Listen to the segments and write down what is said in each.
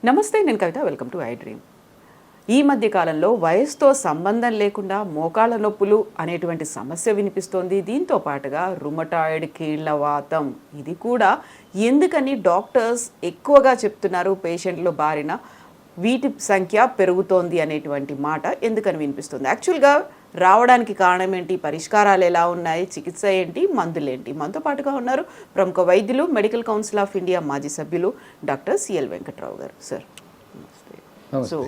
నమస్తే, నేను Kavitha. Welcome to I dream. ఈ మధ్య కాలంలో వయసుతో సంబంధం లేకుండా మోకాళ్ళ నొప్పులు అనేటువంటి సమస్య వినిపిస్తోంది. దీంతో పాటుగా రుమటాయిడ్, కీళ్ల వాతం, ఇది కూడా ఎందుకని డాక్టర్స్ ఎక్కువగా చెప్తున్నారు పేషెంట్లు బారిన వీటి సంఖ్య పెరుగుతోంది అనేటువంటి మాట ఎందుకని వినిపిస్తుంది? యాక్చువల్గా రావడానికి కారణం ఏంటి, పరిష్కారాలు ఎలా ఉన్నాయి, చికిత్స ఏంటి, మందులేంటి? మనతో పాటుగా ఉన్నారు ప్రముఖ వైద్యులు, మెడికల్ కౌన్సిల్ ఆఫ్ ఇండియా మాజీ సభ్యులు డాక్టర్ సిఎల్ వెంకట్రావు గారు. సార్ నమస్తే. సో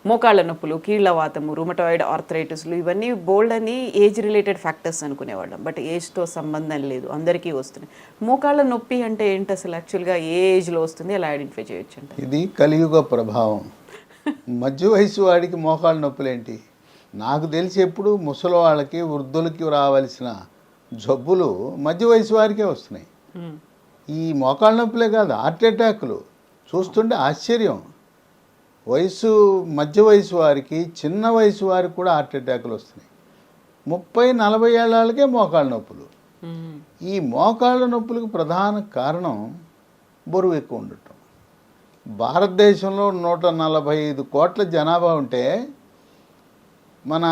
మోకాళ్ళ నొప్పులు, కీళ్ల వాతము, రుమటాయిడ్ ఆర్థరైటిస్లు, ఇవన్నీ బోల్డ్ అని ఏజ్ రిలేటెడ్ ఫ్యాక్టర్స్ అనుకునేవాళ్ళం. బట్ ఏజ్తో సంబంధం లేదు, అందరికీ వస్తున్నాయి. మోకాళ్ళ నొప్పి అంటే ఏంటి అసలు? యాక్చువల్గా ఏ ఏజ్లో వస్తుంది, ఎలా ఐడెంటిఫై చేయొచ్చు అంటే? ఇది కలియుగ ప్రభావం. మధ్య వయసు వాడికి మోకాళ్ళ నొప్పులు ఏంటి? నాకు తెలిసి ఎప్పుడు ముసలి వాళ్ళకి, వృద్ధులకి రావాల్సిన జబ్బులు మధ్య వయసు వారికే వస్తున్నాయి. ఈ మోకాళ్ళ నొప్పులే కాదు, హార్ట్ అటాక్లు చూస్తుంటే ఆశ్చర్యం. మధ్య వయసు వారికి, చిన్న వయసు వారికి కూడా హార్ట్ అటాక్లు వస్తున్నాయి. 30-40 ఏళ్ళకే మోకాళ్ళ నొప్పులు. ఈ మోకాళ్ళ నొప్పులకు ప్రధాన కారణం బరువు ఎక్కువ ఉండటం. భారతదేశంలో 145 కోట్ల జనాభా ఉంటే మన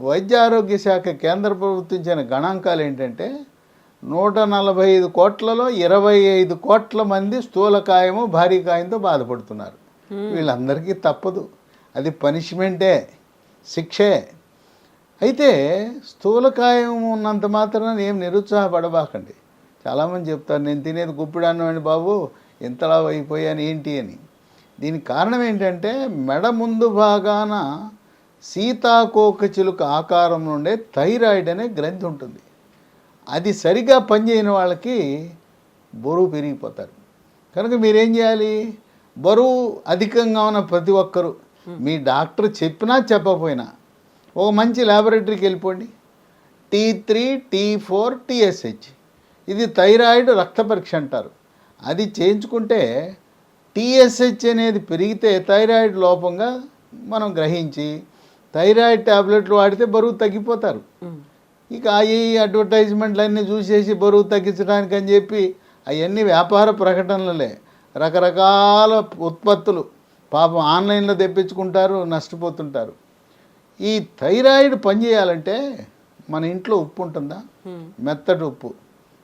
వైద్య ఆరోగ్య శాఖ కేంద్ర ప్రభుత్వం ఇచ్చిన గణాంకాలు ఏంటంటే 145 కోట్లలో 25 కోట్ల మంది స్థూలకాయము, భారీ కాయంతో బాధపడుతున్నారు. వీళ్ళందరికీ తప్పదు, అది పనిష్మెంటే, శిక్షే. అయితే స్థూలకాయం ఉన్నంత మాత్రాన ఏం నిరుత్సాహపడబాకండి. చాలామంది చెప్తారు, నేను తినేది గుప్పిడాన్నం అండి బాబు, ఇంతలా అయిపోయాను ఏంటి అని. దీనికి కారణం ఏంటంటే మెడ ముందు భాగాన సీతాకోక చిలుక ఆకారం నుండే థైరాయిడ్ అనే గ్రంథి ఉంటుంది. అది సరిగా పనిచేయని వాళ్ళకి బరువు పెరిగిపోతారు. కనుక మీరేం చేయాలి? బరువు అధికంగా ఉన్న ప్రతి ఒక్కరూ, మీ డాక్టర్ చెప్పినా చెప్పకపోయినా, ఒక మంచి ల్యాబొరేటరీకి వెళ్ళిపోండి. T3, T4, TSH, ఇది థైరాయిడ్ రక్త పరీక్ష అంటారు. అది చేయించుకుంటే TSH అనేది పెరిగితే థైరాయిడ్ లోపంగా మనం గ్రహించి థైరాయిడ్ ట్యాబ్లెట్లు వాడితే బరువు తగ్గిపోతారు. ఇక ఈ అడ్వర్టైజ్మెంట్లు అన్నీ చూసేసి బరువు తగ్గించడానికి అని చెప్పి అవన్నీ వ్యాపార ప్రకటనలే. రకరకాల ఉత్పత్తులు పాపం ఆన్లైన్లో తెప్పించుకుంటారు, నష్టపోతుంటారు. ఈ థైరాయిడ్ పనిచేయాలంటే మన ఇంట్లో ఉప్పు ఉంటుందా, మెత్తటి ఉప్పు,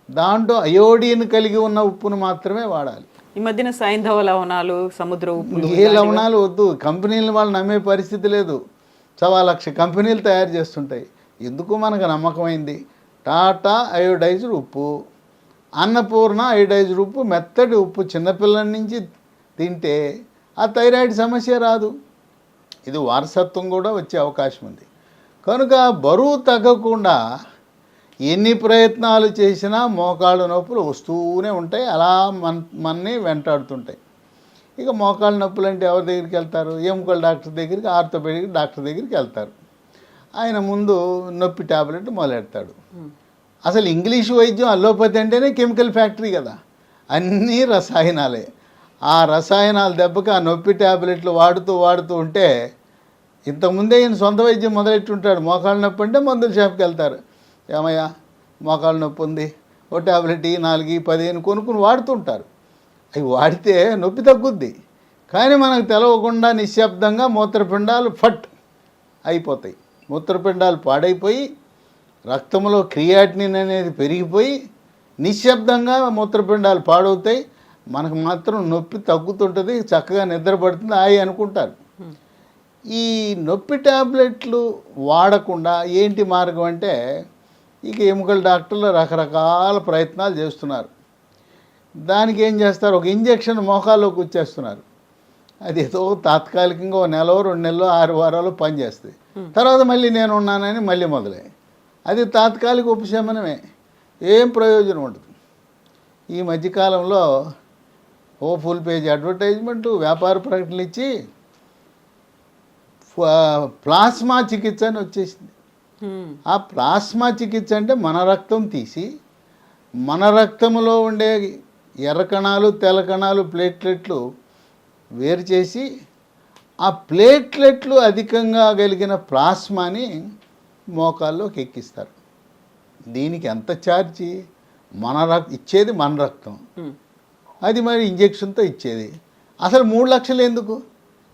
దాంట్లో అయోడిన్ కలిగి ఉన్న ఉప్పును మాత్రమే వాడాలి. ఈ మధ్యన సైంధవ లవణాలు, సముద్ర ఉప్పు, ఏ లవణాలు వద్దు. కంపెనీలు వాళ్ళు నమ్మే పరిస్థితి లేదు. 1,00,000 కంపెనీలు తయారు చేస్తుంటాయి. ఎందుకు మనకు నమ్మకమైంది టాటా అయోడైజ్డ్ ఉప్పు, అన్నపూర్ణ అయోడైజ్డ్ ఉప్పు, మెత్తటి ఉప్పు. చిన్నపిల్లల నుంచి తింటే ఆ థైరాయిడ్ సమస్య రాదు. ఇది వారసత్వం కూడా వచ్చే అవకాశం ఉంది. కనుక బరువు తగ్గకుండా ఎన్ని ప్రయత్నాలు చేసినా మోకాళ్ళ నొప్పులు వస్తూనే ఉంటాయి, అలా మనని వెంటాడుతుంటాయి. ఇక మోకాళ్ళ నొప్పులు అంటే ఎవరి దగ్గరికి వెళ్తారు? ఎముకల డాక్టర్ దగ్గరికి, ఆర్థోపెడిక్ డాక్టర్ దగ్గరికి వెళ్తారు. ఆయన ముందు నొప్పి ట్యాబ్లెట్ మొదలెడతాడు. అసలు ఇంగ్లీష్ వైద్యం, అల్లోపతి అంటేనే కెమికల్ ఫ్యాక్టరీ కదా, అన్నీ రసాయనాలే. ఆ రసాయనాల దెబ్బకి ఆ నొప్పి ట్యాబ్లెట్లు వాడుతూ ఉంటే, ఇంతకుముందే ఈయన సొంత వైద్యం మొదలెట్టుంటాడు. మోకాళ్ళ నొప్పి అంటే మందుల షాప్కి వెళ్తారు. ఏమయ్యా మోకాళ్ళ నొప్పి ఉంది, ఓ ట్యాబ్లెట్ 4, 10 కొనుక్కుని వాడుతుంటారు. అవి వాడితే నొప్పి తగ్గుద్ది, కానీ మనకు తెలవకుండా నిశ్శబ్దంగా మూత్రపిండాలు ఫట్ అయిపోతాయి. మూత్రపిండాలు పాడైపోయి రక్తంలో క్రియాటినిన్ అనేది పెరిగిపోయి నిశ్శబ్దంగా మూత్రపిండాలు పాడవుతాయి. మనకు మాత్రం నొప్పి తగ్గుతుంటుంది, చక్కగా నిద్రపడుతుంది, అనుకుంటారు. ఈ నొప్పి ట్యాబ్లెట్లు వాడకుండా ఏంటి మార్గం అంటే, ఇక ఎముకల డాక్టర్లు రకరకాల ప్రయత్నాలు చేస్తున్నారు. దానికి ఏం చేస్తారు? ఒక ఇంజెక్షన్ మోకాల్లోకి వచ్చేస్తున్నారు. అది ఏదో తాత్కాలికంగా 1 నెల, 2 నెలలు, 6 వారాలు పనిచేస్తుంది. తర్వాత మళ్ళీ నేను ఉన్నానని మళ్ళీ మొదలై, అది తాత్కాలిక ఉపశమనమే, ఏం ప్రయోజనం ఉండదు. ఈ మధ్యకాలంలో ఓ ఫుల్ పేజ్ అడ్వర్టైజ్మెంటు, వ్యాపార ప్రకటనలు ఇచ్చి ప్లాస్మా చికిత్స అని వచ్చేసింది. ఆ ప్లాస్మా చికిత్స అంటే మన రక్తం తీసి, మన రక్తంలో ఉండే ఎర్ర కణాలు, తెల్ల కణాలు, ప్లేట్లెట్లు వేరు చేసి, ఆ ప్లేట్లెట్లు అధికంగా కలిగిన ప్లాస్మాని మోకాల్లోకి ఎక్కిస్తారు. దీనికి ఎంత ఛార్జీ? ఇచ్చేది మన రక్తం, అది మరి ఇంజెక్షన్తో ఇచ్చేది. అసలు 3 లక్షలు ఎందుకు?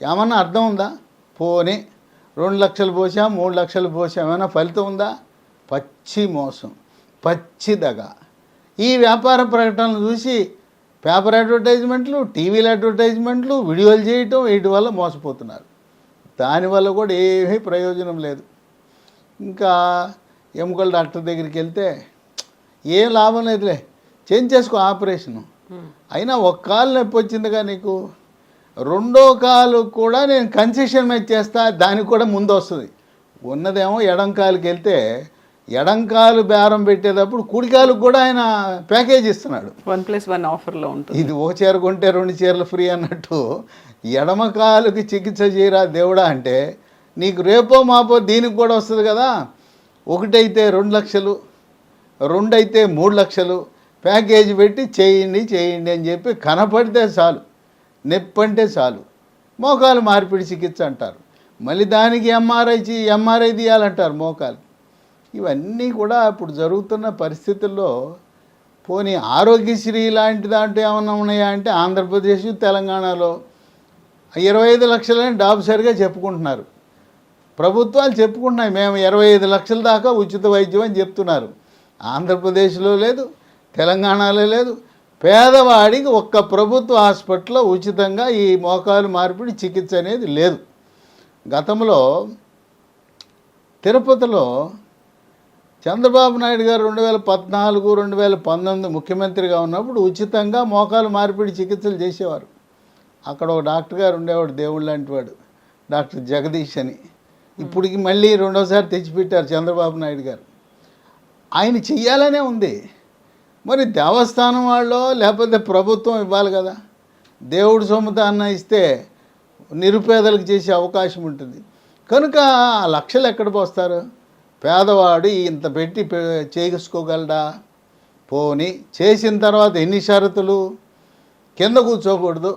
ఏమన్నా అర్థం ఉందా? పోనీ 2 లక్షలు పోసాం, 3 లక్షలు పోసాం, ఏమైనా ఫలితం ఉందా? పచ్చి మోసం, పచ్చి దగ. ఈ వ్యాపార ప్రకటనలు చూసి పేపర్ అడ్వర్టైజ్మెంట్లు, టీవీల అడ్వర్టైజ్మెంట్లు, వీడియోలు చేయటం, వీటి వల్ల మోసపోతున్నారు. దానివల్ల కూడా ఏమీ ప్రయోజనం లేదు. ఇంకా ఎముకల డాక్టర్ దగ్గరికి వెళ్తే ఏం లాభం లేదులే, చేయించేసుకో ఆపరేషను. అయినా ఒక కాలు నొప్పి వచ్చిందిగా నీకు, రెండో కాలు కూడా నేను కన్సెషన్ మీద చేస్తా, దానికి కూడా ముందు వస్తుంది. ఉన్నదేమో ఎడం కాలుకి వెళ్తే ఎడం కాలు బేరం పెట్టేటప్పుడు కుడి కాలుకు కూడా ఆయన ప్యాకేజ్ ఇస్తున్నాడు. 1+1 ఆఫర్లో ఉంటుంది. ఇది ఒక చీర కొంటే 2 చీరలు ఫ్రీ అన్నట్టు ఎడమ కాలుకి చికిత్స చేయరా దేవుడా అంటే నీకు రేపో మాపో దీనికి కూడా వస్తుంది కదా. ఒకటైతే 2 లక్షలు, 2 అయితే 3 లక్షలు ప్యాకేజీ పెట్టి చేయండి అని చెప్పి కనపడితే చాలు, నొప్పి అంటే చాలు మోకాలు మార్పిడి చికిత్స అంటారు. మళ్ళీ దానికి ఎంఆర్ఐ తీయాలంటారు మోకాలు. ఇవన్నీ కూడా ఇప్పుడు జరుగుతున్న పరిస్థితుల్లో పోనీ ఆరోగ్యశ్రీ లాంటి దాంట్లో ఏమన్నా ఉన్నాయా అంటే ఆంధ్రప్రదేశ్, తెలంగాణలో 25 లక్షలని డాబుసరిగా చెప్పుకుంటున్నారు. ప్రభుత్వాలు చెప్పుకుంటున్నాయి మేము 25 లక్షల దాకా ఉచిత వైద్యం అని చెప్తున్నారు. ఆంధ్రప్రదేశ్లో లేదు, తెలంగాణలో లేదు. పేదవాడికి ఒక్క ప్రభుత్వ హాస్పిటల్లో ఉచితంగా ఈ మోకాలు మార్పిడి చికిత్స అనేది లేదు. గతంలో తిరుపతిలో చంద్రబాబు నాయుడు గారు 2014, 2019 ముఖ్యమంత్రిగా ఉన్నప్పుడు ఉచితంగా మోకాలు మార్పిడి చికిత్సలు చేసేవారు. అక్కడ ఒక డాక్టర్ గారు ఉండేవాడు, దేవుడు లాంటి వాడు, డాక్టర్ జగదీష్ అని. ఇప్పటికి మళ్ళీ రెండోసారి తెచ్చిపెట్టారు చంద్రబాబు నాయుడు గారు. ఆయన చెయ్యాలనే ఉంది. మరి దేవస్థానం వాళ్ళు లేకపోతే ప్రభుత్వం ఇవ్వాలి కదా. దేవుడు సొమ్ముతాన్న ఇస్తే నిరుపేదలకు చేసే అవకాశం ఉంటుంది. కనుక ఆ లక్షలు ఎక్కడ పోస్తారు? పేదవాడు ఇంత పెట్టి చేసుకోగలడా? పోనీ చేసిన తర్వాత ఎన్ని షరతులు? కింద కూర్చోకూడదు,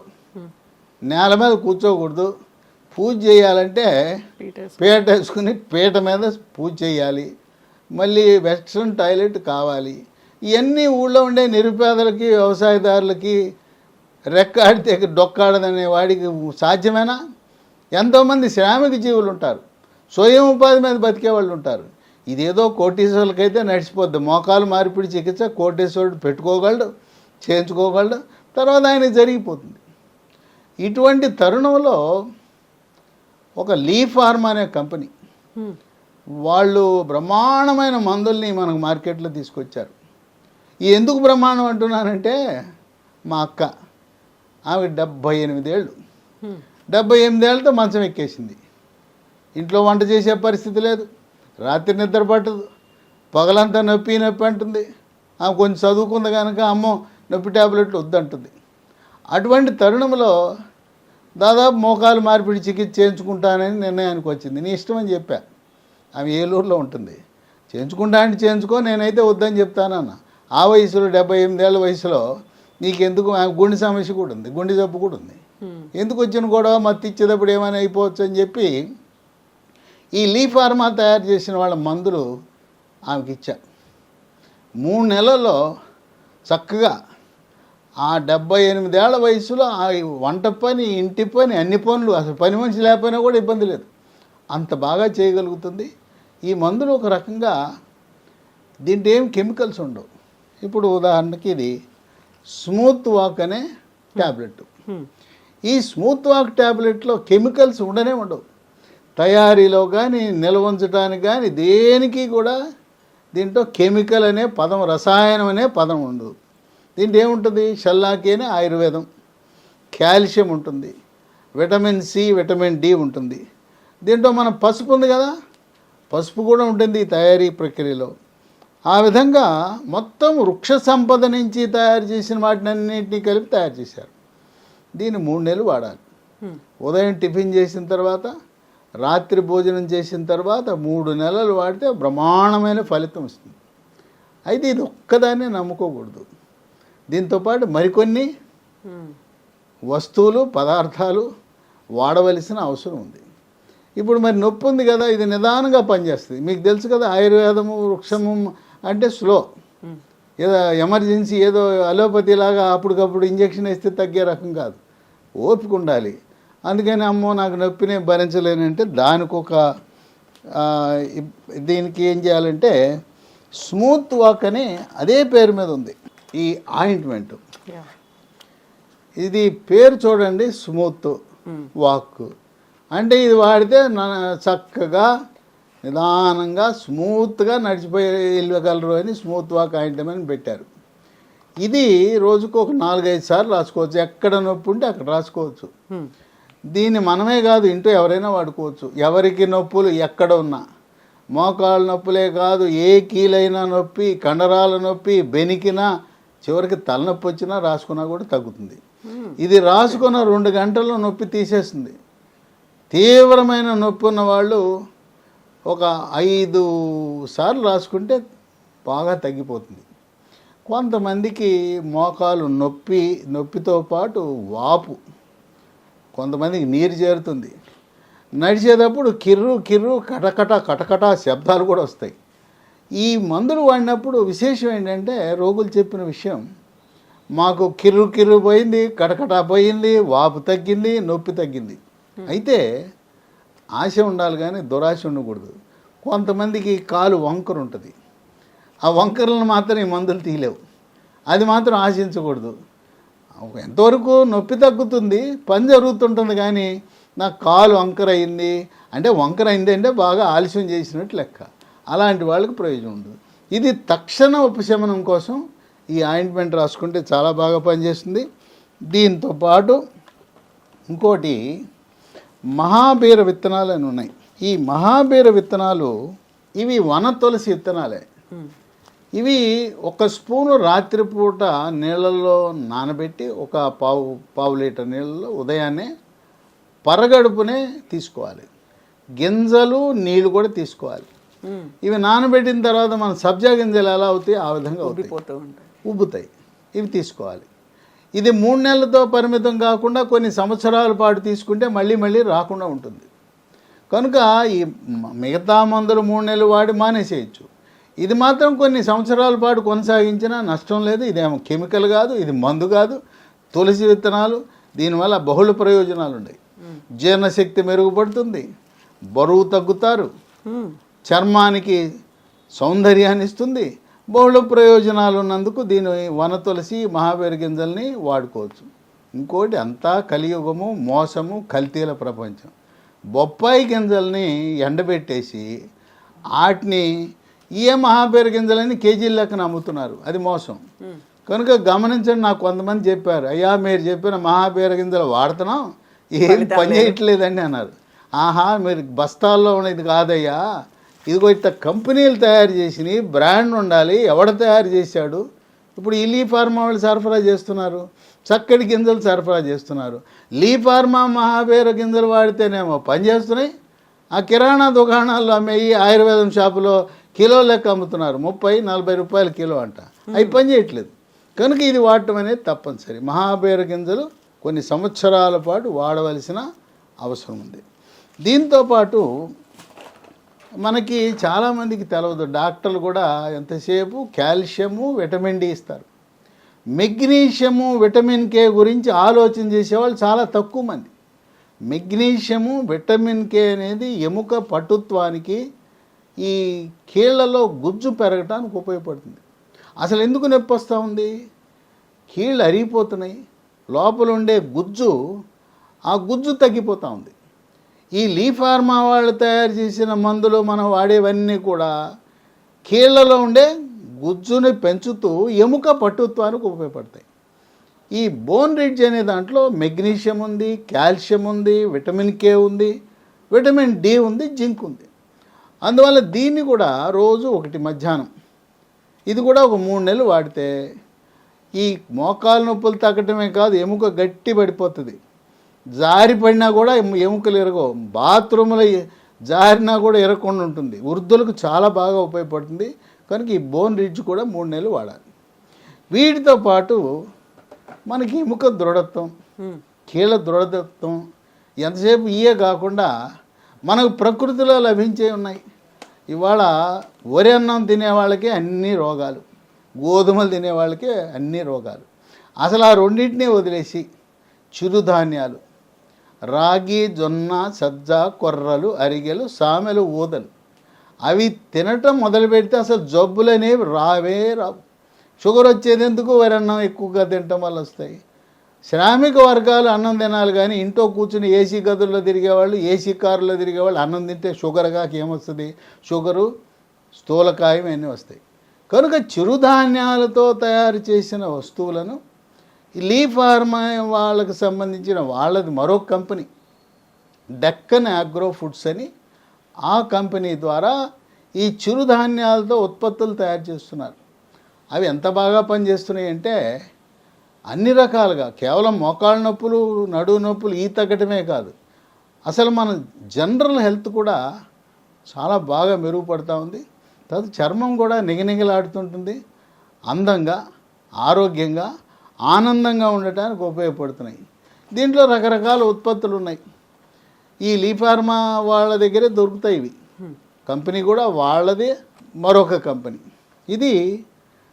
నేల మీద కూర్చోకూడదు, పూజ చేయాలంటే పీట వేసుకుని పీట మీద పూజ చేయాలి, మళ్ళీ వెస్ట్రన్ టాయిలెట్ కావాలి. ఇవన్నీ ఊళ్ళో ఉండే నిరుపేదలకి, వ్యవసాయదారులకి రెక్కాడితే డొక్కాడదనే వాడికి సాధ్యమేనా? ఎంతోమంది శ్రామిక జీవులు ఉంటారు, స్వయం ఉపాధి మీద బతికే వాళ్ళు ఉంటారు. ఇదేదో కోటీశ్వరులకైతే నడిచిపోద్ది. మోకాలు మార్పిడి చికిత్స కోటీశ్వరుడు పెట్టుకోగలడు, చేయించుకోగలడు, తర్వాత ఆయనకి జరిగిపోతుంది. ఇటువంటి తరుణంలో ఒక లీ ఫార్మ్ అనే కంపెనీ వాళ్ళు బ్రహ్మాండమైన మందుల్ని మనకు మార్కెట్లో తీసుకొచ్చారు. ఈ ఎందుకు బ్రహ్మాండం అంటున్నానంటే మా అక్క, ఆమె 78 ఏళ్ళు, 78 ఏళ్ళతో మంచం ఎక్కేసింది. ఇంట్లో వంట చేసే పరిస్థితి లేదు, రాత్రి నిద్ర పట్టదు, పగలంతా నొప్పి అంటుంది. ఆమె కొంచెం చదువుకుంది కనుక అమ్మో నొప్పి ట్యాబ్లెట్లు వద్దంటుంది. అటువంటి తరుణంలో దాదాపు మోకాలు మార్పిడి చికిత్స చేయించుకుంటానని నిర్ణయానికి వచ్చింది. నీ ఇష్టం అని చెప్పా. ఆమె ఏలూరులో ఉంటుంది. చేయించుకుంటా అంటే చేయించుకో, నేనైతే వద్దని చెప్తానన్న. ఆ వయసులో 78 ఏళ్ళ వయసులో నీకెందుకు? ఆమె గుండె సమస్య కూడా ఉంది, గుండె జబ్బు కూడా ఉంది. ఎందుకు వచ్చిన గొడవ, మత్తి ఇచ్చేటప్పుడు ఏమైనా అయిపోవచ్చు అని చెప్పి ఈ లీ ఫార్మా తయారు చేసిన వాళ్ళ మందులు ఆమెకి ఇచ్చా. 3 నెలల్లో చక్కగా ఆ 78 ఏళ్ల వయసులో ఆ వంట పని, ఇంటి పని, అన్ని పనులు, అసలు పని మనిషి లేకపోయినా కూడా ఇబ్బంది లేదు, అంత బాగా చేయగలుగుతుంది. ఈ మందులు ఒక రకంగా దీంట్లో ఏం కెమికల్స్ ఉండవు. ఇప్పుడు ఉదాహరణకి ఇది స్మూత్ వాక్ అనే ట్యాబ్లెట్. ఈ స్మూత్ వాక్ ట్యాబ్లెట్లో కెమికల్స్ ఉండనే ఉండవు. తయారీలో కానీ నిల్వ ఉంచడానికి కానీ దేనికి కూడా దీంట్లో కెమికల్ అనే పదం, రసాయనం అనే పదం ఉండదు. దీంట్లో ఏముంటుంది? షల్లాకి అనే ఆయుర్వేదం, కాల్షియం ఉంటుంది, విటమిన్ సి, విటమిన్ డి ఉంటుంది. దీంట్లో మన పసుపు ఉంది కదా, పసుపు కూడా ఉంటుంది ఈ తయారీ ప్రక్రియలో. ఆ విధంగా మొత్తం వృక్ష సంపద నుంచి తయారు చేసిన వాటిని అన్నింటినీ కలిపి తయారు చేశారు. దీన్ని 3 నెలలు వాడాలి. ఉదయం టిఫిన్ చేసిన తర్వాత, రాత్రి భోజనం చేసిన తర్వాత 3 నెలలు వాడితే బ్రహ్మాండమైన ఫలితం వస్తుంది. అయితే ఇది ఒక్కదాన్నే నమ్ముకోకూడదు. దీంతోపాటు మరికొన్ని వస్తువులు, పదార్థాలు వాడవలసిన అవసరం ఉంది. ఇప్పుడు మరి నొప్పి ఉంది కదా, ఇది నిదానంగా పనిచేస్తుంది. మీకు తెలుసు కదా, ఆయుర్వేదము, వృక్షము అంటే స్లో, ఏదో ఎమర్జెన్సీ, ఏదో అలోపతి లాగా అప్పటికప్పుడు ఇంజక్షన్ వేస్తే తగ్గే రకం కాదు. ఓపిక ఉండాలి. అందుకని అమ్మో నాకు నొప్పిని భరించలేనంటే దానికి ఒక దీనికి ఏం చేయాలంటే స్మూత్ వాక్ అని అదే పేరు మీద ఉంది ఈ ఆయింట్మెంట్. ఇది పేరు చూడండి, స్మూత్ వాక్ అంటే ఇది వాడితే చక్కగా నిదానంగా స్మూత్గా నడిచిపోయి వెళ్ళగలరు అని స్మూత్ వాక్ ఆయింట్మెంట్ అని పెట్టారు. ఇది రోజుకు ఒక 4-5 సార్లు రాసుకోవచ్చు. ఎక్కడ నొప్పి ఉంటే అక్కడ రాసుకోవచ్చు. దీన్ని మనమే కాదు, ఇంట్లో ఎవరైనా వాడుకోవచ్చు. ఎవరికి నొప్పులు ఎక్కడ ఉన్నా, మోకాళ్ళ నొప్పులే కాదు, ఏ కీలైనా నొప్పి, కండరాల నొప్పి, బెనికినా, చివరికి తలనొప్పి వచ్చినా రాసుకున్నా కూడా తగ్గుతుంది. ఇది రాసుకున్న 2 గంటల్లో నొప్పి తీసేస్తుంది. తీవ్రమైన నొప్పి ఉన్న వాళ్ళు ఒక 5 సార్లు రాసుకుంటే బాగా తగ్గిపోతుంది. కొంతమందికి మోకాలు నొప్పితో పాటు వాపు, కొంతమందికి నీరు చేరుతుంది. నడిచేటప్పుడు కిర్రు కటకట శబ్దాలు కూడా వస్తాయి. ఈ మందులు వాడినప్పుడు విశేషం ఏంటంటే రోగులు చెప్పిన విషయం, మాకు కిర్రు పోయింది, కటకట పోయింది, వాపు తగ్గింది, నొప్పి తగ్గింది. అయితే ఆశ ఉండాలి కానీ దురాశ ఉండకూడదు. కొంతమందికి కాలు వంకర ఉంటుంది. ఆ వంకరలను మాత్రం ఈ మందులు తీయలేవు. అది మాత్రం ఆశించకూడదు. ఎంతవరకు నొప్పి తగ్గుతుంది, పని జరుగుతుంటుంది, కానీ నాకు కాలు వంకర అయింది అంటే బాగా ఆలస్యం చేసినట్టు లెక్క. అలాంటి వాళ్ళకి ప్రయోజనం ఉండదు. ఇది తక్షణ ఉపశమనం కోసం ఈ ఆయింట్మెంట్ రాసుకుంటే చాలా బాగా పనిచేస్తుంది. దీంతో పాటు ఇంకోటి మహాబీర విత్తనాలు అని ఉన్నాయి. ఈ మహాబీర విత్తనాలు ఇవి వన తులసి విత్తనాలే. ఇవి 1 స్పూను రాత్రిపూట నీళ్ళల్లో నానబెట్టి ఒక పావు లీటర్ నీళ్ళలో ఉదయాన్నే పరగడుపునే తీసుకోవాలి. గింజలు నీళ్ళు కూడా తీసుకోవాలి. ఇవి నానబెట్టిన తర్వాత మన సబ్జా గింజలు ఎలా అవుతాయి ఆ విధంగా ఉబ్బుతాయి. ఇవి తీసుకోవాలి. ఇది 3 నెలలతో పరిమితం కాకుండా కొన్ని సంవత్సరాల పాటు తీసుకుంటే మళ్ళీ రాకుండా ఉంటుంది. కనుక ఈ మిగతా మందులు 3 నెలలు వాడి మానేసేయచ్చు. ఇది మాత్రం కొన్ని సంవత్సరాల పాటు కొనసాగించినా నష్టం లేదు. ఇదేమో కెమికల్ కాదు, ఇది మందు కాదు, తులసి విత్తనాలు. దీనివల్ల బహుళ ప్రయోజనాలు ఉన్నాయి. జీర్ణశక్తి మెరుగుపడుతుంది, బరువు తగ్గుతారు, చర్మానికి సౌందర్యాన్ని ఇస్తుంది. బహుళ ప్రయోజనాలు ఉన్నందుకు దీని వన తులసి మహాబీర గింజల్ని వాడుకోవచ్చు. ఇంకోటి అంతా కలియుగము, మోసము, కల్తీల ప్రపంచం. బొప్పాయి గింజల్ని ఎండబెట్టేసి వాటిని మహాబీర గింజలని కేజీల లెక్కన అమ్ముతున్నారు. అది మోసం. కనుక గమనించండి. నాకు కొంతమంది చెప్పారు, అయ్యా మీరు చెప్పిన మహాబీర గింజలు వాడుతున్నాం, ఏం పని చేయట్లేదండి అన్నారు. మీరు బస్తాల్లో ఉన్నది కాదయ్యా, ఇదిగో ఇట్లా కంపెనీలు తయారు చేసినవి, బ్రాండ్ ఉండాలి, ఎవడ తయారు చేశాడు. ఇప్పుడు ఈ లీ ఫార్మా వాళ్ళు సరఫరా చేస్తున్నారు, చక్కటి గింజలు సరఫరా చేస్తున్నారు. లీ ఫార్మా మహాబీర గింజలు వాడితేనేమో పనిచేస్తున్నాయి. ఆ కిరాణా దుకాణాల్లో అమ్మేయి ఆయుర్వేదం షాపులో కిలో లెక్క అమ్ముతున్నారు, 30-40 రూపాయల కిలో అంట. అవి పని చేయట్లేదు. కనుక ఇది వాడటం అనేది తప్పనిసరి. మహాబీర గింజలు కొన్ని సంవత్సరాల పాటు వాడవలసిన అవసరం ఉంది. దీంతోపాటు మనకి చాలామందికి తెలవదు, డాక్టర్లు కూడా ఎంతసేపు కాల్షియము, విటమిన్ డి ఇస్తారు. మెగ్నీషియము, విటమిన్ కే గురించి ఆలోచన చేసేవాళ్ళు చాలా తక్కువ మంది. మెగ్నీషియము, విటమిన్ కే అనేది ఎముక పటుత్వానికి, ఈ కీళ్లలో గుజ్జు పెరగటానికి ఉపయోగపడుతుంది. అసలు ఎందుకు నొప్పి వస్తూ ఉంది? కీళ్ళు అరిగిపోతున్నాయి, లోపల ఉండే గుజ్జు, ఆ గుజ్జు తగ్గిపోతూ ఉంది. ఈ లీ ఫార్మా వాళ్ళు తయారు చేసిన మందులు మనం వాడేవన్నీ కూడా కీళ్లలో ఉండే గుజ్జుని పెంచుతూ ఎముక పటుత్వానికి ఉపయోగపడతాయి. ఈ బోన్ రిడ్జ్ అనే దాంట్లో మెగ్నీషియం ఉంది, కాల్షియం ఉంది, విటమిన్ కే ఉంది, విటమిన్ డి ఉంది, జింక్ ఉంది. అందువల్ల దీన్ని కూడా రోజు 1 మధ్యాహ్నం, ఇది కూడా ఒక 3 నెలలు వాడితే ఈ మోకాలు నొప్పులు తగ్గటమే కాదు, ఎముక గట్టి పడిపోతుంది. జారిపడినా కూడా ఎముకలు ఎరగవు. బాత్రూంలో జారినా కూడా ఎరగకుండా ఉంటుంది. వృద్ధులకు చాలా బాగా ఉపయోగపడుతుంది. కనుక ఈ బోన్ రిడ్జ్ కూడా 3 నెలలు వాడాలి. వీటితో పాటు మనకి ఎముక దృఢత్వం, కీళ్ళ దృఢత్వం, ఎంతసేపు ఇయే కాకుండా మనకు ప్రకృతిలో లభించే ఉన్నాయి. ఇవాళ వరి అన్నం తినేవాళ్ళకే అన్ని రోగాలు, గోధుమలు తినేవాళ్ళకే అన్ని రోగాలు. అసలు ఆ రెండింటినీ వదిలేసి చిరుధాన్యాలు, రాగి, జొన్న, సజ్జ, కొర్రలు, అరిగెలు, సామెలు, ఊదలు. అవి తినటం మొదలు పెడితే అసలు జబ్బులు అనేవి రావు. షుగర్ వచ్చేది ఎందుకు? వరి అన్నం ఎక్కువగా తినటం వల్ల వస్తాయి. శ్రామిక వర్గాలు అన్నం తినాలి, కానీ ఇంట్లో కూర్చుని ఏసీ గదుల్లో తిరిగేవాళ్ళు, ఏసీ కారులో తిరిగేవాళ్ళు అన్నం తింటే షుగర్గా ఏమొస్తుంది? షుగరు, స్థూలకాయం అన్నీ వస్తాయి. కనుక చిరుధాన్యాలతో తయారు చేసిన వస్తువులను లీ ఫార్మా వాళ్ళకు సంబంధించిన వాళ్ళది మరో కంపెనీ డెక్కన్ అగ్రో ఫుడ్స్ అని, ఆ కంపెనీ ద్వారా ఈ చిరుధాన్యాలతో ఉత్పత్తులు తయారు చేస్తున్నారు. అవి ఎంత బాగా పనిచేస్తున్నాయి అంటే అన్ని రకాలుగా, కేవలం మోకాళ్ళ నొప్పులు, నడువు నొప్పులు ఈ తగ్గటమే కాదు, అసలు మన జనరల్ హెల్త్ కూడా చాలా బాగా మెరుగుపడుతూ ఉంది. తర్వాత చర్మం కూడా నిగనిగలాడుతుంటుంది, అందంగా, ఆరోగ్యంగా, ఆనందంగా ఉండటానికి ఉపయోగపడుతున్నాయి. దీంట్లో రకరకాల ఉత్పత్తులు ఉన్నాయి. ఈ లీ ఫార్మా వాళ్ళ దగ్గరే దొరుకుతాయి ఇవి. కంపెనీ కూడా వాళ్ళదే, మరొక కంపెనీ. ఇది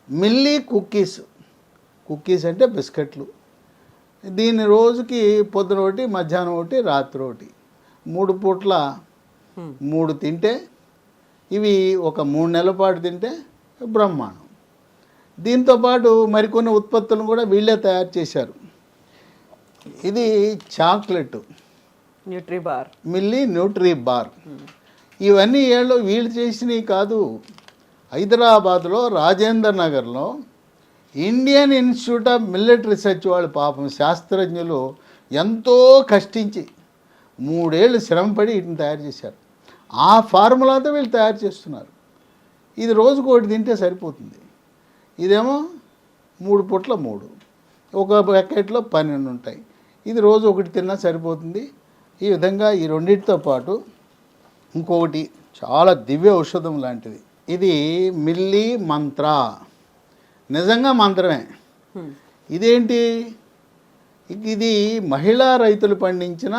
మిల్లీ కుక్కీస్. కుక్కీస్ అంటే బిస్కెట్లు. దీన్ని రోజుకి పొద్దున ఒకటి, మధ్యాహ్నం ఒకటి, రాత్రి ఒకటి, 3 పూట్ల 3 తింటే, ఇవి ఒక 3 నెలల పాటు తింటే బ్రహ్మాండం. దీంతోపాటు మరికొన్ని ఉత్పత్తులను కూడా వీళ్ళే తయారు చేశారు. ఇది చాక్లెట్, న్యూట్రీబార్, మిల్లీ న్యూట్రీ బార్. ఇవన్నీ వీళ్ళు చేసినవి కాదు. హైదరాబాద్లో రాజేంద్ర నగర్లో Indian institute of millet research వాళ్ళు పాపం శాస్త్రజ్ఞులు ఎంతో కష్టించి 3 ఏళ్ళు శ్రమపడి వీటిని తయారు చేశారు. ఆ ఫార్ములాతో వీళ్ళు తయారు చేస్తున్నారు. ఇది రోజుకు ఒకటి తింటే సరిపోతుంది. ఇదేమో 3 పూట్ల 3, ఒక ప్యాకెట్లో 12 ఉంటాయి. ఇది రోజు ఒకటి తిన్నా సరిపోతుంది. ఈ విధంగా ఈ రెండింటితో పాటు ఇంకొకటి చాలా దివ్య ఔషధం లాంటిది. ఇది మిల్లీ మంత్ర. నిజంగా మంత్రమే. ఇదేంటి? ఇది మహిళా రైతులు పండించిన,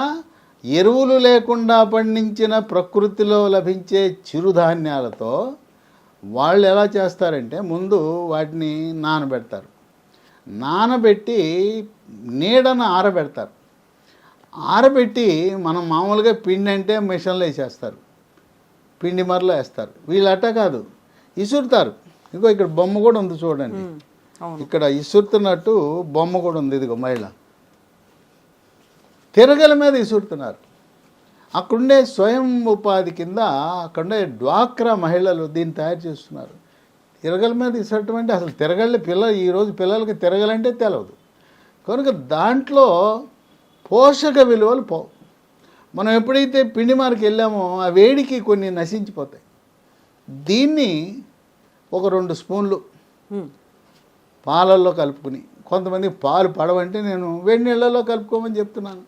ఎరువులు లేకుండా పండించిన, ప్రకృతిలో లభించే చిరుధాన్యాలతో వాళ్ళు ఎలా చేస్తారంటే, ముందు వాటిని నానబెడతారు. నానబెట్టి నీడను ఆరబెడతారు. ఆరబెట్టి మనం మామూలుగా పిండి అంటే మిషన్లో వేసేస్తారు, పిండి మరలో వేస్తారు. వీళ్ళు అట్ట కాదు, ఇసురుతారు. ఇదిగో ఇక్కడ బొమ్మ కూడా ఉంది చూడండి. ఇక్కడ ఇసురుతున్నట్టు బొమ్మ కూడా ఉంది. ఇదిగో మహిళ తిరగల మీద ఇసురుతున్నారు. అక్కడుండే స్వయం ఉపాధి కింద అక్కడుండే డ్వాక్రా మహిళలు దీన్ని తయారు చేస్తున్నారు. తిరగల మీద ఇసరటం అంటే అసలు తిరగళ్ళ ఈరోజు పిల్లలకి తిరగలంటే తెలియదు. కనుక దాంట్లో పోషక విలువలు పోవు. మనం ఎప్పుడైతే పిండి మార్కి వెళ్ళామో ఆ వేడికి కొన్ని నశించిపోతాయి. దీన్ని ఒక 2 స్పూన్లు పాలల్లో కలుపుకుని, కొంతమంది పాలు పడవంటే నేను వేడి నీళ్ళల్లో కలుపుకోమని చెప్తున్నాను.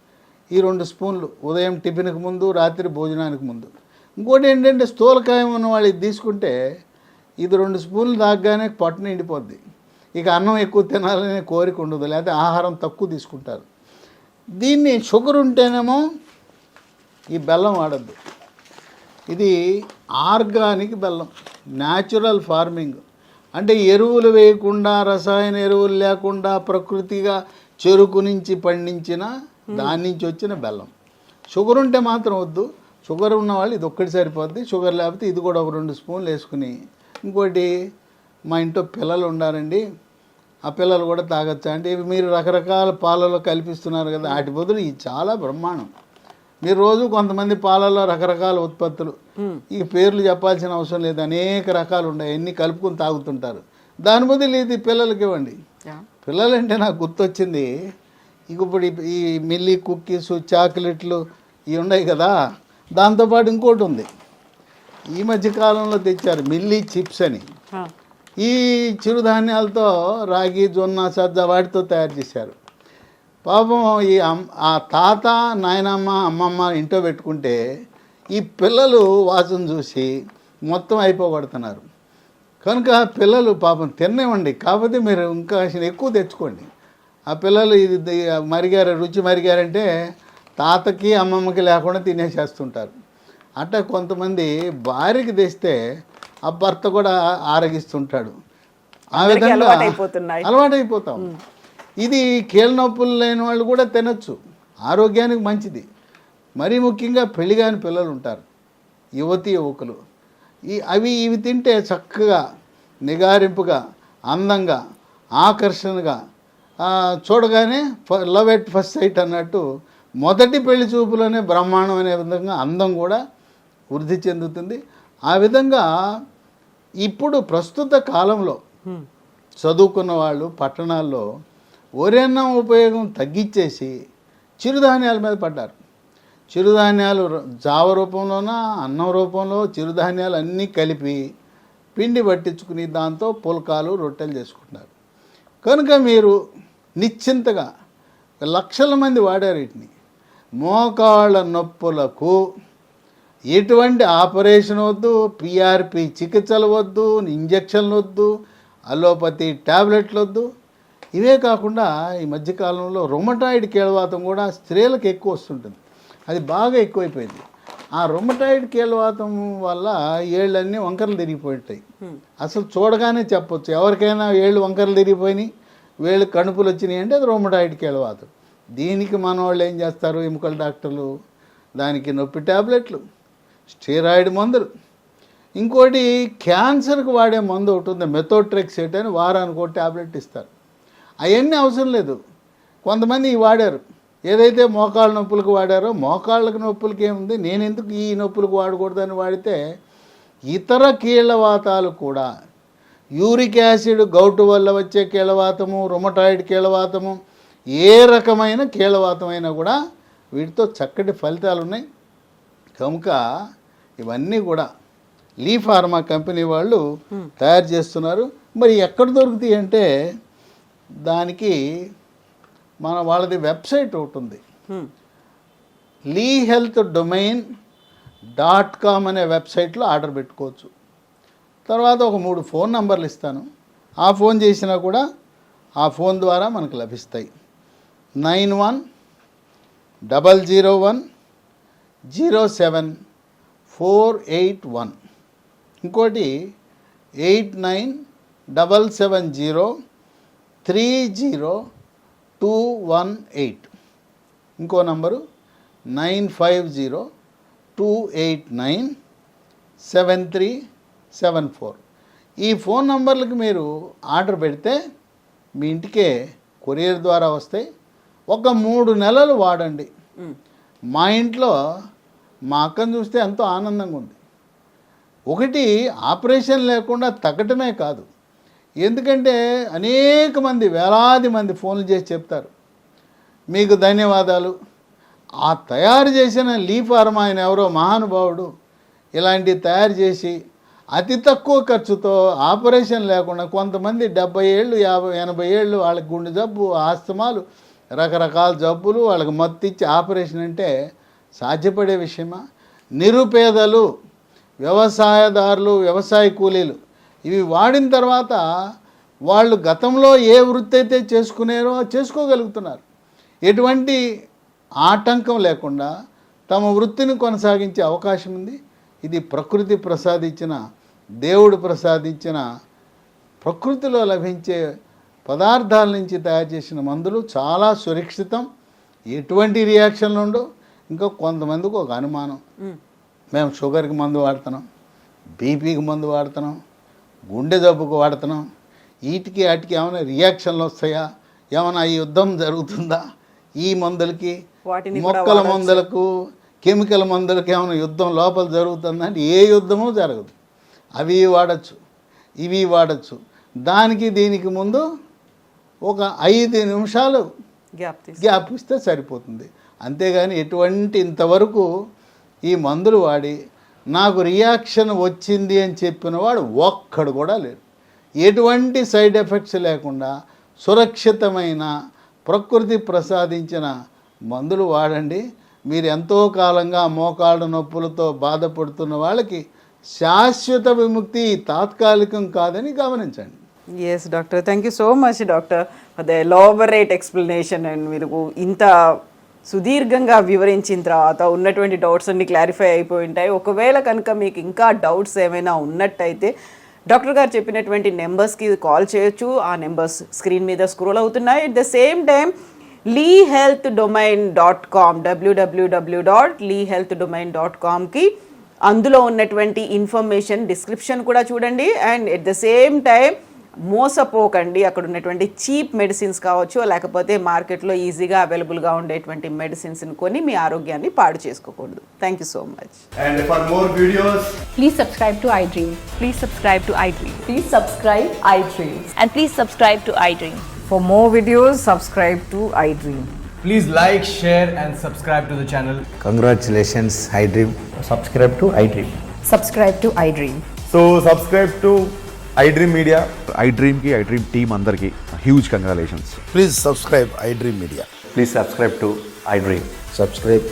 ఈ 2 స్పూన్లు ఉదయం టిఫిన్కి ముందు, రాత్రి భోజనానికి ముందు. ఇంకోటి ఏంటంటే స్థూలకాయం ఉన్న వాళ్ళు ఇది తీసుకుంటే ఇది 2 స్పూన్లు తాగగానే పొట్ట నిండిపోద్ది. ఇక అన్నం ఎక్కువ తినాలనే కోరిక ఉండదు, లేకపోతే ఆహారం తక్కువ తీసుకుంటారు. దీన్ని షుగర్ ఉంటేనేమో ఈ బెల్లం వాడద్దు. ఇది ఆర్గానిక్ బెల్లం, న్యాచురల్ ఫార్మింగ్. అంటే ఎరువులు వేయకుండా, రసాయన ఎరువులు లేకుండా ప్రకృతిగా చెరుకు నుంచి పండించిన దాని నుంచి వచ్చిన బెల్లం. షుగర్ ఉంటే మాత్రం వద్దు. షుగర్ ఉన్న వాళ్ళు ఇది ఒక్కటి సరిపోద్ది. షుగర్ లేకపోతే ఇది కూడా ఒక 2 స్పూన్లు వేసుకుని, ఇంకోటి మా ఇంట్లో పిల్లలు ఉండారండి, ఆ పిల్లలు కూడా తాగొచ్చా అంటే, ఇవి మీరు రకరకాల పాలలో కల్పిస్తున్నారు కదా, వాటి బదులు ఇది చాలా బ్రహ్మాండం. మీరు రోజు కొంతమంది పాలలో రకరకాల ఉత్పత్తులు, ఈ పేర్లు చెప్పాల్సిన అవసరం లేదు, అనేక రకాలు ఉన్నాయి, అన్నీ కలుపుకొని తాగుతుంటారు. దాని బదులు ఇది పిల్లలకి ఇవ్వండి. పిల్లలంటే నాకు గుర్తొచ్చింది, ఇప్పుడు ఈ మిల్లీ కుక్కీస్, చాక్లెట్లు ఇవి ఉన్నాయి కదా, దాంతోపాటు ఇంకోటి ఉంది, ఈ మధ్యకాలంలో తెచ్చారు మిల్లీ చిప్స్ అని. ఈ చిరుధాన్యాలతో రాగి, జొన్న, సజ్జ వాటితో తయారు చేశారు. పాపం ఆ తాత, నాయనమ్మ, అమ్మమ్మ ఇంట్లో పెట్టుకుంటే ఈ పిల్లలు వాసన చూసి మొత్తం అయిపోగొడుతున్నారు. కనుక పిల్లలు పాపం తినేవ్వండి, కాకపోతే మీరు ఇంకా ఎక్కువ తెచ్చుకోండి. ఆ పిల్లలు ఇది మరిగారు, రుచి మరిగారంటే తాతకి అమ్మమ్మకి లేకుండా తినేసేస్తుంటారు. అట్లా కొంతమంది భార్యకి తెస్తే ఆ భర్త కూడా ఆరగిస్తుంటాడు. ఆ విధంగా అలవాటైపోతాం. ఇది కీళ్ళ నొప్పులు లేని వాళ్ళు కూడా తినచ్చు, ఆరోగ్యానికి మంచిది. మరీ ముఖ్యంగా పెళ్లి కాని పిల్లలు ఉంటారు, యువతి యువకులు, ఇవి తింటే చక్కగా నిగారింపుగా అందంగా ఆకర్షణగా చూడగానే లవ్ ఎట్ ఫస్ట్ సైట్ అన్నట్టు మొదటి పెళ్లి చూపులోనే బ్రహ్మాండం అనే విధంగా అందం కూడా వృద్ధి చెందుతుంది. ఆ విధంగా ఇప్పుడు ప్రస్తుత కాలంలో చదువుకున్న వాళ్ళు పట్టణాల్లో వరి-అన్నం ఉపయోగం తగ్గించేసి చిరుధాన్యాల మీద పడ్డారు. చిరుధాన్యాలు జావ రూపంలోనా అన్నం రూపంలో చిరుధాన్యాలు అన్నీ కలిపి పిండి పట్టించుకుని దాంతో పుల్కాలు రొట్టెలు చేసుకుంటున్నారు. కనుక మీరు నిశ్చింతగా లక్షల మంది వాడారు వీటిని. మోకాళ్ళ నొప్పులకు ఎటువంటి ఆపరేషన్ వద్దు, పిఆర్పి చికిత్సలు వద్దు, ఇంజక్షన్లు వద్దు, అలోపతి ట్యాబ్లెట్లు వద్దు. ఇవే కాకుండా ఈ మధ్యకాలంలో రొమటాయిడ్ కీళ్ళవాతం కూడా స్త్రీలకు ఎక్కువ వస్తుంటుంది, అది బాగా ఎక్కువైపోయింది. ఆ రొమటాయిడ్ కీళ్ళవాతం వల్ల ఏళ్ళన్నీ వంకరలు తిరిగిపోయింటాయి. అసలు చూడగానే చెప్పొచ్చు, ఎవరికైనా ఏళ్ళు వంకరలు తిరిగిపోయినాయి, వేళ్ళు కణుపులు వచ్చినాయి అంటే అది రొమటాయిడ్ కీళ్ళవాతం. దీనికి మన వాళ్ళు ఏం చేస్తారు, ఎముకల డాక్టర్లు, దానికి నొప్పి ట్యాబ్లెట్లు, స్టెరాయిడ్ మందులు, ఇంకోటి క్యాన్సర్కి వాడే మందు ఒకటి ఉంది మెథోట్రెక్సేట్ అని, వారానికి ఒక ట్యాబ్లెట్ ఇస్తారు. అవన్నీ అవసరం లేదు. కొంతమంది వాడారు, ఏదైతే మోకాళ్ళ నొప్పులకు వాడారో మోకాళ్ళకి నొప్పులకి ఏముంది, నేను ఎందుకు ఈ నొప్పులకు వాడకూడదని వాడితే ఇతర కీళ్ళవాతాలు కూడా, యూరిక్ యాసిడ్ గౌటు వల్ల వచ్చే కీళ్ళవాతము, రొమటాయిడ్ కీళ్ళవాతము, ఏ రకమైన కీళ్ళవాతం అయినా కూడా వీటితో చక్కటి ఫలితాలు ఉన్నాయి. కనుక ఇవన్నీ కూడా లీ ఫార్మా కంపెనీ వాళ్ళు తయారు చేస్తున్నారు. మరి ఎక్కడ దొరుకుతాయి అంటే దానికి వాళ్ళది వెబ్సైట్ ఒకటి ఉంది, lehealthdomain.com అనే వెబ్సైట్లో ఆర్డర్ పెట్టుకోవచ్చు. తర్వాత ఒక 3 ఫోన్ నంబర్లు ఇస్తాను, ఆ ఫోన్ చేసినా కూడా ఆ ఫోన్ ద్వారా మనకు లభిస్తాయి. 9100107481, ఇంకోటి 8977030218, ఇంకో నంబరు 9502897374. ఈ ఫోన్ నంబర్లకు మీరు ఆర్డర్ పెడితే మీ ఇంటికే కొరియర్ ద్వారా వస్తాయి. ఒక 3 నెలలు వాడండి. మా ఇంట్లో మా అక్కను చూస్తే ఎంతో ఆనందంగా ఉంది. ఒకటి ఆపరేషన్ లేకుండా తగ్గటమే కాదు, ఎందుకంటే అనేక మంది వేలాది మంది ఫోన్లు చేసి చెప్తారు మీకు ధన్యవాదాలు, ఆ తయారు చేసిన లీ ఫార్మా ఆయన ఎవరో మహానుభావుడు ఇలాంటివి తయారు చేసి అతి తక్కువ ఖర్చుతో ఆపరేషన్ లేకుండా, కొంతమంది 70 ఏళ్ళు 50-80 ఏళ్ళు వాళ్ళకి గుండె జబ్బు, ఆస్తమాలు, రకరకాల జబ్బులు, వాళ్ళకి మత్తు ఇచ్చి ఆపరేషన్ అంటే సాధ్యపడే విషయమా? నిరుపేదలు, వ్యవసాయదారులు, వ్యవసాయ కూలీలు ఇవి వాడిన తర్వాత వాళ్ళు గతంలో ఏ వృత్తి అయితే చేసుకున్నారో చేసుకోగలుగుతున్నారు. ఎటువంటి ఆటంకం లేకుండా తమ వృత్తిని కొనసాగించే అవకాశం ఉంది. ఇది ప్రకృతి ప్రసాదించిన, దేవుడు ప్రసాదించిన, ప్రకృతిలో లభించే పదార్థాల నుంచి తయారు చేసిన మందులు చాలా సురక్షితం, ఎటువంటి రియాక్షన్లు ఉండవు. ఇంకా కొంతమందికి ఒక అనుమానం, మేము షుగర్కి మందు వాడుతున్నాం, బీపీకి మందు వాడుతున్నాం, గుండె జబ్బుకు వాడుతున్నాం, వీటికి వాటికి ఏమైనా రియాక్షన్లు వస్తాయా, ఏమైనా ఈ యుద్ధం జరుగుతుందా, ఈ మందులకి మొక్కల మందులకు కెమికల్ మందులకి ఏమైనా యుద్ధం లోపల జరుగుతుందంటే ఏ యుద్ధమూ జరగదు. అవి వాడచ్చు, ఇవి వాడచ్చు. దానికి దీనికి ముందు ఒక 5 నిమిషాలు గ్యాప్ ఇస్తే సరిపోతుంది. అంతేగాని ఎటువంటి ఇంతవరకు ఈ మందులు వాడి నాకు రియాక్షన్ వచ్చింది అని చెప్పిన వాడు ఒక్కడు కూడా లేడు. ఎటువంటి సైడ్ ఎఫెక్ట్స్ లేకుండా సురక్షితమైన ప్రకృతి ప్రసాదించిన మందులు వాడండి. మీరు ఎంతో కాలంగా మోకాళ్ళ నొప్పులతో బాధపడుతున్న వాళ్ళకి శాశ్వత విముక్తి తాత్కాలికం కాదని గమనించండి. Yes doctor, thank you so much doctor for the elaborate explanation. And మీరు ఇంత సుదీర్ఘంగా వివరించిన తర్వాత ఉన్నటువంటి డౌట్స్ అన్ని క్లారిఫై అయిపోయి ఉంటాయి. ఒకవేళ కనుక మీకు ఇంకా డౌట్స్ ఏమైనా ఉన్నట్టయితే డాక్టర్ గారు చెప్పినటువంటి నెంబర్స్కి కాల్ చేయొచ్చు. ఆ నెంబర్స్ స్క్రీన్ మీద స్క్రోల్ అవుతున్నాయి. At the same time leehealthdomain.com www.leehealthdomain.comకి అందులో ఉన్నటువంటి ఇన్ఫర్మేషన్ డిస్క్రిప్షన్ కూడా చూడండి. And at the same time మోసపోకండి. అక్కడ ఉన్నటువంటి చీప్ మెడిసిన్స్ కావచ్చు, లేకపోతే మార్కెట్లో ఈజీగా అవైలబుల్గా ఉండేటువంటి మెడిసిన్స్ని కొని మీ ఆరోగ్యాన్ని పాడు చేసుకోకూడదు. Thank you so much. And for more videos, Please subscribe to iDream. Please subscribe to iDream. Please subscribe iDream. And please subscribe to iDream. For more videos, subscribe to iDream. please like, share, and subscribe to the channel. Congratulations, iDream. Subscribe to iDream. Subscribe to iDream. So subscribe to iDream Media. iDream की iDream team अंदर की huge congratulations. Please subscribe iDream Media. Please subscribe to iDream. Subscribe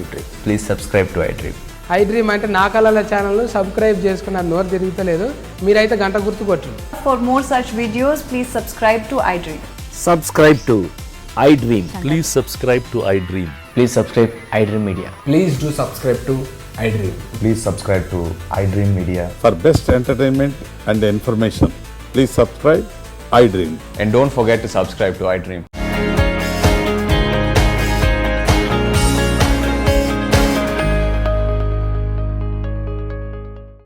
iDream. Please subscribe to iDream. iDream అంటే నా కళల channel subscribe చేసుకున్న నోరు తిరుగుతలేదు. మీరైతే గంట గుర్తు కొట్టండి. For more such videos, please subscribe to iDream. Subscribe to iDream. Please subscribe to iDream. Please subscribe iDream Media. Please do subscribe to iDream. Please subscribe to iDream Media. For best entertainment and information, please subscribe iDream. And don't forget to subscribe to iDream.